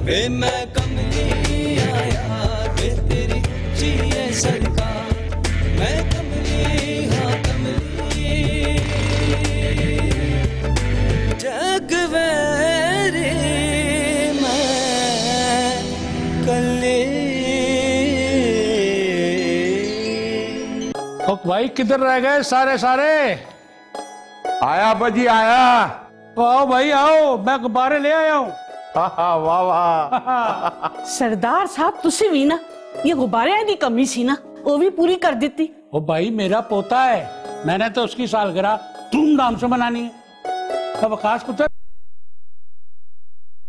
वे मैं कमली आया वे तेरी ऊंची सरकार, मैं कमली हाँ कमली जग वेरी मैं कली। भाई किधर रह गए सारे सारे? आया बाजी आया। आओ भाई आओ, मैं गुब्बारे ले आया हूँ। वाह वाह। सरदार साहब तुसी भी ना ये गुब्बारे दी कमी सी ना वो भी पूरी कर देती। ओ भाई मेरा पोता है, मैंने तो उसकी सालगिरह धूमधाम से मनानी है। अब खास पुत्र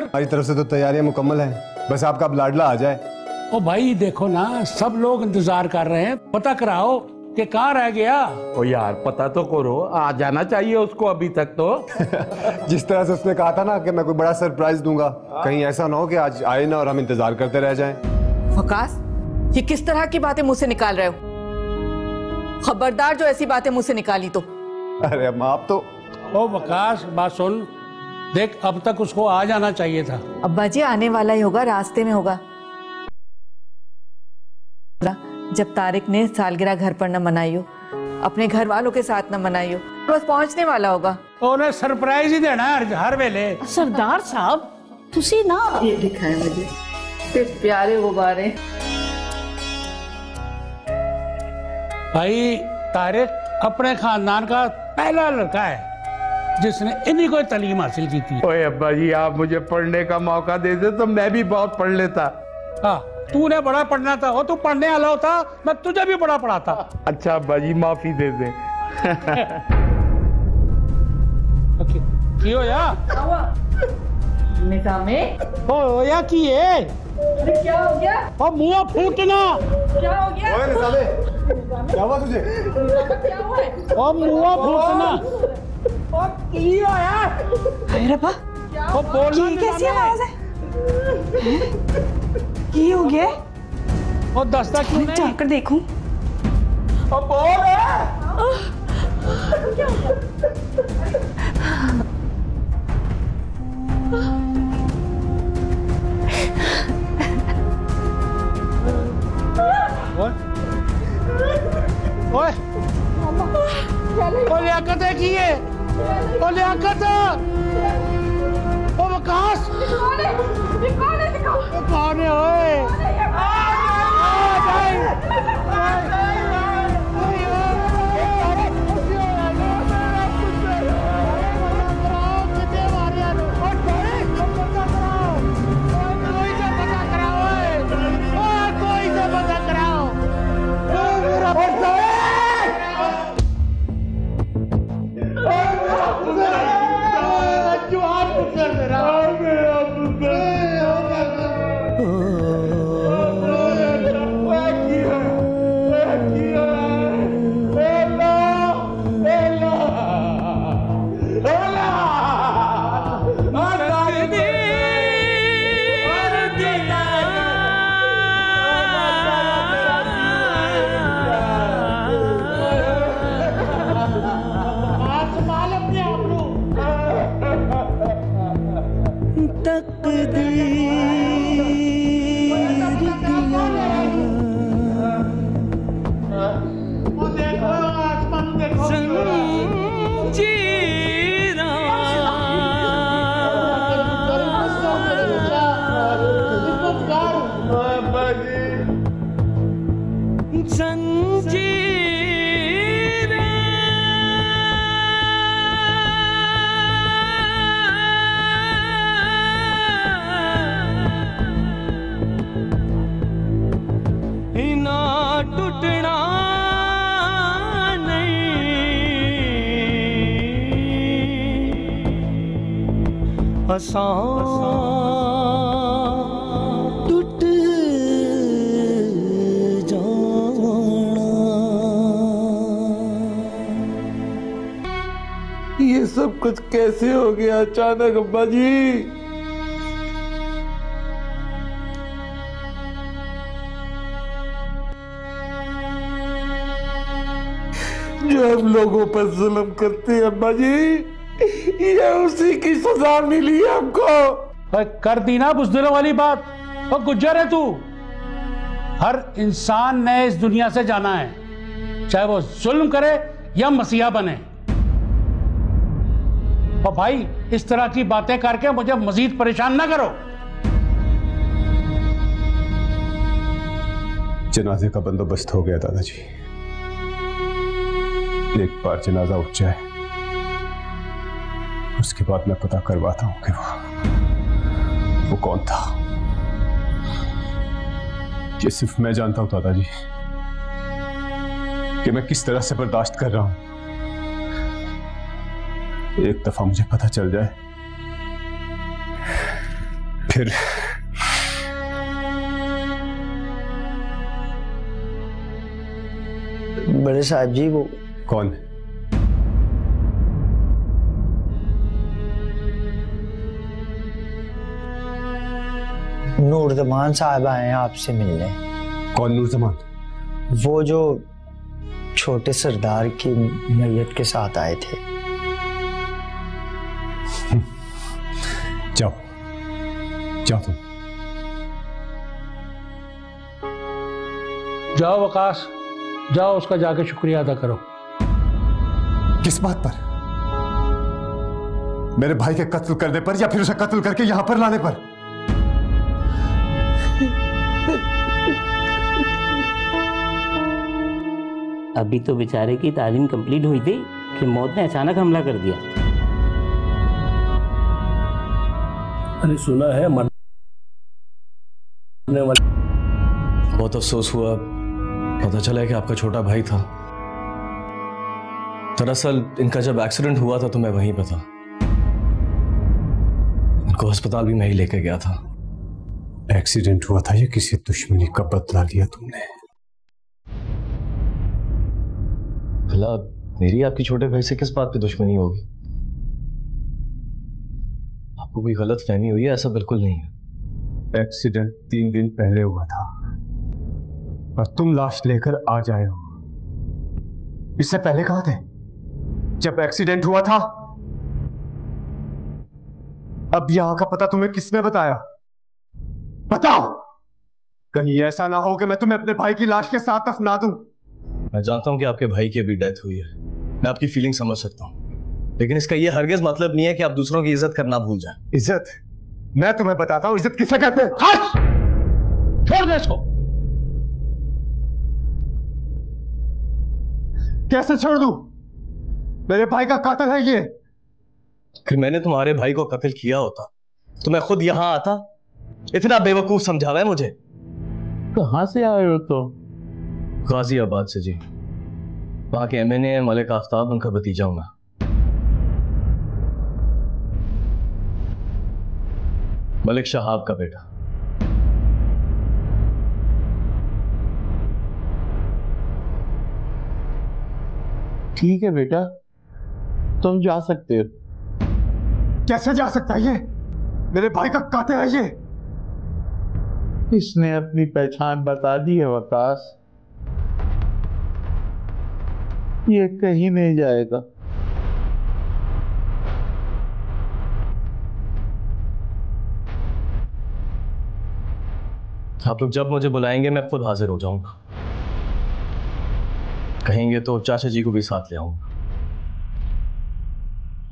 हमारी तरफ से तो तैयारियां मुकम्मल हैं, बस आपका अब लाडला आ जाए। ओ भाई देखो ना सब लोग इंतजार कर रहे हैं, पता कराओ कि कहाँ रह गया। ओ यार पता तो करो, आ जाना चाहिए उसको अभी तक तो। जिस तरह से उसने कहा था ना कि मैं कोई बड़ा सरप्राइज दूंगा, कहीं ऐसा ना हो कि आज आए ना और हम इंतजार करते रह जाएं। वकास, ये किस तरह की बातें मुंह से निकाल रहे हो? खबरदार जो ऐसी बातें मुंह से निकाली तो। अरे अम्मा आप तो। ओ वकास बात सुन, देख अब तक उसको आ जाना चाहिए था। अब्बा जी आने वाला ही होगा, रास्ते में होगा। जब तारिक ने सालगिरह घर पर न मनाई हो, अपने घर वालों के साथ न मनाई हो, तो बस पहुंचने वाला होगा। उन्हें सरप्राइज ही देना हर वेले। सरदार साहब तुसी ना ये दिखाए मुझे सिर्फ प्यारे गुब्बारे। भाई तारिक अपने खानदान का पहला लड़का है जिसने इन्हीं को तालीम हासिल की थी। ओए अब्बा जी आप मुझे पढ़ने का मौका दे दे तो मैं भी बहुत पढ़ लेता। हाँ तूने बड़ा पढ़ना था, वो तू पढ़ने वाला होता मैं तुझे भी बड़ा पढ़ाता। अच्छा अब्बा जी माफी दे दे। क्यों या? निकामे ओ या की है? क्या हो गया? ओ मुंह फूटना। क्या हो गया? ओए निसामे, क्या हुआ तुझे? क्या हुआ है? ओ मुंह फूटना। ओ की हो यार? अरे रब्बा ओ बोली कैसी आवाज है? की हो गया? ओ दस्ता क्यों नहीं? जाकर देखूं। ओ बोल ओए ओ लियाकत है की है? ओ लियाकत ओ वकास कौन है ओए? टूट जाना। ये सब कुछ कैसे हो गया अचानक अब्बा जी? जो हम लोगों पर जुल्म करते हैं अब्बा जी, ये उसी की सजा मिली है हमको। भाई कर दी ना बुज़दिलों वाली बात। और गुज्जर है तू। हर इंसान ने इस दुनिया से जाना है, चाहे वो जुल्म करे या मसीहा बने। और भाई इस तरह की बातें करके मुझे मजीद परेशान ना करो। जनाजे का बंदोबस्त हो गया दादाजी। एक बार जनाजा उठ जाए उसके बाद मैं पता करवाता हूं कि वो कौन था। ये सिर्फ मैं जानता हूं दादाजी कि मैं किस तरह से बर्दाश्त कर रहा हूं। एक दफा मुझे पता चल जाए फिर बड़े साहब जी वो कौन? नूरजमान साहब आए हैं आपसे मिलने। कौन नूरजमान? वो जो छोटे सरदार की मैयत के साथ आए थे। जाओ जाओ तुम जाओ वकास, जाओ उसका जाके शुक्रिया अदा करो। किस बात पर? मेरे भाई के कत्ल करने पर या फिर उसे कत्ल करके यहां पर लाने पर? अभी तो बेचारे की तालीम कंप्लीट हुई थी कि मौत ने अचानक हमला कर दिया। अरे सुना है मरने वाले। बहुत अफसोस हुआ, पता चला कि आपका छोटा भाई था। दरअसल इनका जब एक्सीडेंट हुआ था तो मैं वहीं पर था। इनको अस्पताल भी मैं ही लेके गया था। एक्सीडेंट हुआ था या किसी दुश्मनी का बदला लिया तुमने? भला मेरी आपकी छोटे भाई से किस बात पे दुश्मनी होगी? आपको कोई गलत फहमी हुई है? ऐसा बिल्कुल नहीं है। एक्सीडेंट 3 दिन पहले हुआ था और तुम लाश लेकर आ जाए हो। इससे पहले कहां थे जब एक्सीडेंट हुआ था? अब यहां का पता तुम्हें किसने बताया? बताओ, कहीं ऐसा ना हो कि मैं तुम्हें अपने भाई की लाश के साथ दफना दूं। मैं जानता हूं कि आपके भाई की अभी डेथ हुई है, मैं आपकी फीलिंग समझ सकता हूं, लेकिन इसका यह हरगिज मतलब नहीं है कि आप दूसरों की इज्जत करना भूल जाएं। इज्जत? मैं तुम्हें बताता हूं इज्जत किसे कहते हैं। छोड़ दे इसको। कैसे छोड़ दूं? मेरे भाई का कातिल है ये। फिर मैंने तुम्हारे भाई को कत्ल किया होता तो मैं खुद यहां आता? इतना बेवकूफ समझा है मुझे। कहां से आए हो तो? गाजियाबाद से जी। वहां के एमएनए मलिक आफ्ताब, उनका भतीजा हूं मैं। मलिक शहाब का बेटा। ठीक है बेटा, तुम जा सकते हो। कैसे जा सकता है ये? मेरे भाई का कातिल है ये। इसने अपनी पहचान बता दी है वकास, ये कहीं नहीं जाएगा। आप लोग जब मुझे बुलाएंगे मैं खुद हाजिर हो जाऊंगा। कहेंगे तो चाचा जी को भी साथ ले आऊंगा,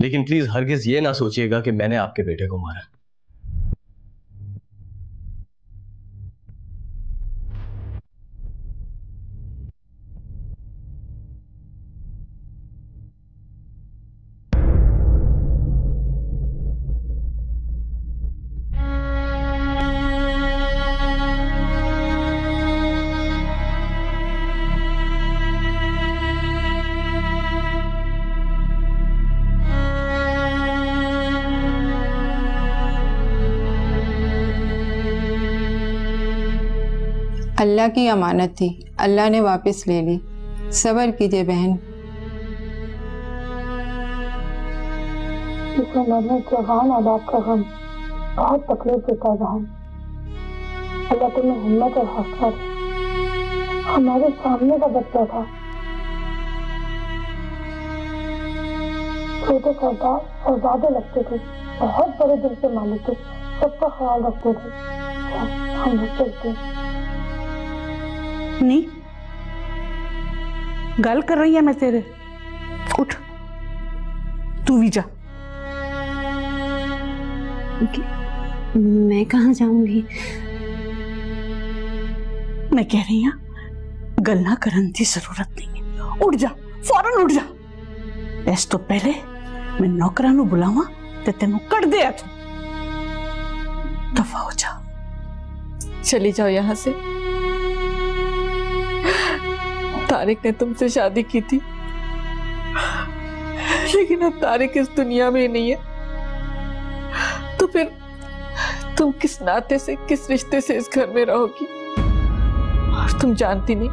लेकिन प्लीज हरगिज ये ना सोचिएगा कि मैंने आपके बेटे को मारा। अल्लाह की अमानत थी, अल्लाह ने वापस ले ली। सब्र कीजिए बहन। जवान अब आपका गम बहुत तकलीफ देता है बहन। अल्लाह तुम्हें हिम्मत और हौसला दे। हमारे सामने का बच्चा था, छोटे सरदार शहजादे लगते थे, बहुत बड़े दिल के मालिक थे, सबका ख्याल रखते थे। हम लोग चलते हैं। नहीं, गल कर रही है मैं तेरे। उठ, तू भी जा। मैं कहाँ जाऊंगी? मैं कह रही हूँ गल्ला करन की जरूरत नहीं है। उठ जा, फौरन उठ जा। इस तो पहले मैं नौकरां नूं बुलावा ते तेनू कट दे। तू दफा हो जा। चली जाओ यहाँ से। तारिक ने तुमसे शादी की थी, लेकिन अब तारिक इस दुनिया में नहीं है, तो फिर तुम किस नाते से, किस रिश्ते से इस घर में रहोगी? और तुम जानती नहीं,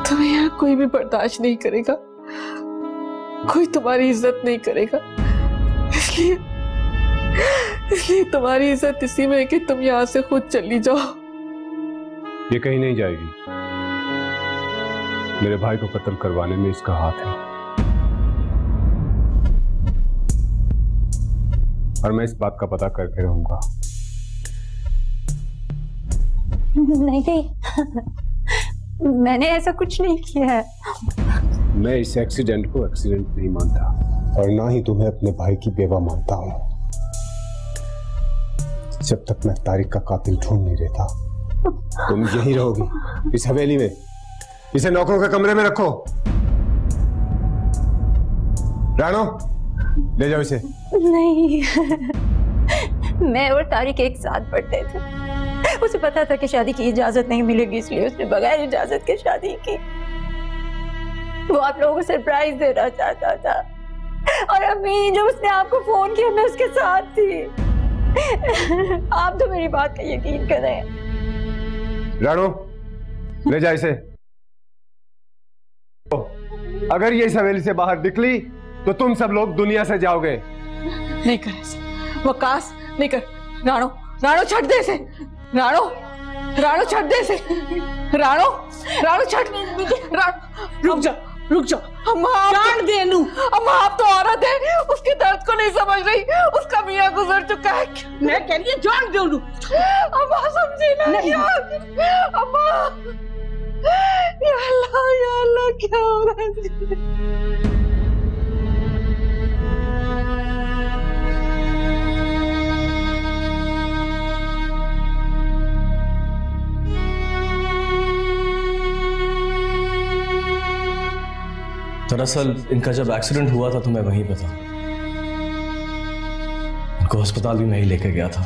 तुम्हें यहाँ कोई भी बर्दाश्त नहीं करेगा, कोई तुम्हारी इज्जत नहीं करेगा। इसलिए तुम्हारी इज्जत इसी में है कि तुम यहाँ से खुद चली जाओ। ये कहीं नहीं जाएगी। मेरे भाई को कत्ल करवाने में इसका हाथ है, और मैं इस बात का पता करके रहूंगा। नहीं, मैंने ऐसा कुछ नहीं किया है। मैं इस एक्सीडेंट को एक्सीडेंट नहीं मानता, और ना ही तुम्हें अपने भाई की बेवा मानता हूं। जब तक मैं तारिक का कातिल ढूंढ नहीं रहता, तुम यहीं रहोगी इस हवेली में। इसे नौकरों के कमरे में रखो। रानो, ले जाओ इसे। नहीं, मैं और तारिक एक साथ पढ़ते थे। उसे पता था कि शादी की इजाजत नहीं मिलेगी, इसलिए उसने बगैर इजाजत के शादी की। वो आप लोगों को सरप्राइज देना चाहता था, और अभी जब उसने आपको फोन किया मैं उसके साथ थी। आप तो मेरी बात का यकीन करें। रानो, ले जा इसे। अगर ये इस हवेली से बाहर निकली तो तुम सब लोग दुनिया से जाओगे। नहीं कर ऐसे, वकास नहीं कर। रानो, रानो छੱਡ दे इसे। रानो, रानो छੱਡ दे इसे। रानो, रानो छੱਡ। रुक जा, रुक जा। अम्मा, जान दे नू। अम्मा, आप तो औरत है, उसके दर्द को नहीं समझ रही। उसका मियाँ गुजर चुका है। मैं कह रही हूँ जान दे नू। अम्मा समझी ना क्या? अम्मा, या अल्लाह क्या हो रहा है? दरअसल इनका जब एक्सीडेंट हुआ था तो मैं वहीं पे था। इनको अस्पताल भी मैं ही लेके गया था।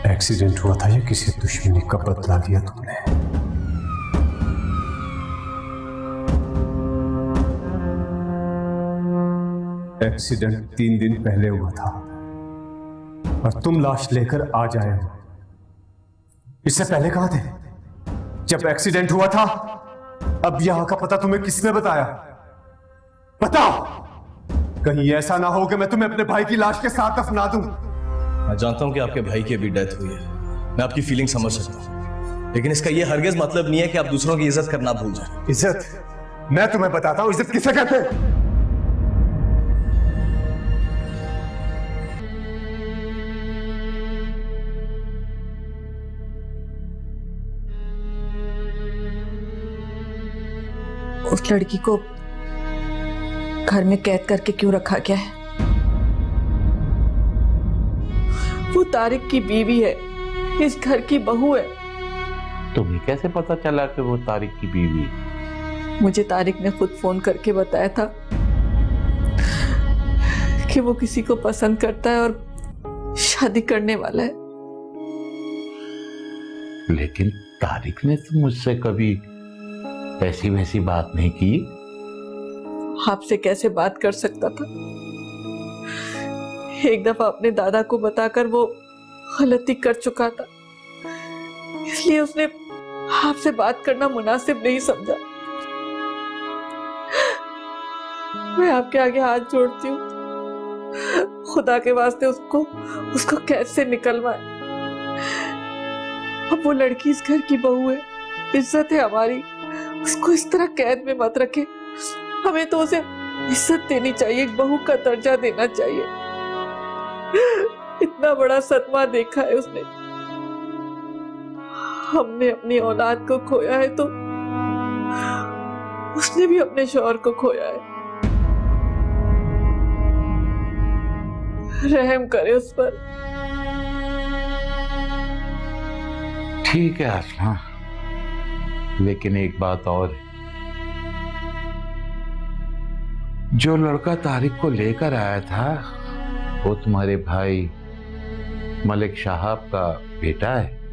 एक्सीडेंट हुआ था या किसी दुश्मनी का बदला लिया तुमने? एक्सीडेंट 3 दिन पहले हुआ था, और तुम लाश लेकर आ जाए हो। इससे पहले कहां थे जब एक्सीडेंट हुआ था? अब यहां का पता तुम्हें किसने बताया? बताओ, कहीं ऐसा ना हो कि मैं तुम्हें अपने भाई की लाश के साथ दफना दूं। मैं जानता हूं कि आपके भाई की अभी डेथ हुई है, मैं आपकी फीलिंग समझ सकता हूं, लेकिन इसका यह हरगिज मतलब नहीं है कि आप दूसरों की इज्जत करना भूल जाए। इज्जत? मैं तुम्हें बताता हूं इज्जत किसे कहते हैं। उस लड़की को घर में कैद करके क्यों रखा गया है? वो तारिक की बीवी है, इस घर की बहू है। तुम्हें कैसे पता चला कि वो तारिक की बीवी? मुझे तारिक ने खुद फोन करके बताया था कि वो किसी को पसंद करता है और शादी करने वाला है। लेकिन तारिक ने तो मुझसे कभी ऐसी वैसी बात नहीं की। आपसे कैसे बात कर सकता था? एक दफा अपने दादा को बताकर वो गलती कर चुका था, इसलिए उसने आपसे बात करना मुनासिब नहीं समझा। मैं आपके आगे हाथ जोड़ती हूँ, खुदा के वास्ते उसको कैद से निकलवाए। अब वो लड़की इस घर की बहू है, इज्जत है हमारी, उसको इस तरह कैद में मत रखे। हमें तो उसे इज्जत देनी चाहिए, एक बहू का दर्जा देना चाहिए। इतना बड़ा सदमा देखा है उसने। हमने अपनी औलाद को खोया है तो उसने भी अपने शौहर को खोया है। रहम करे उस पर। ठीक है आसमा, लेकिन एक बात और है, जो लड़का तारिक को लेकर आया था वो तुम्हारे भाई मलिक साहब का बेटा है।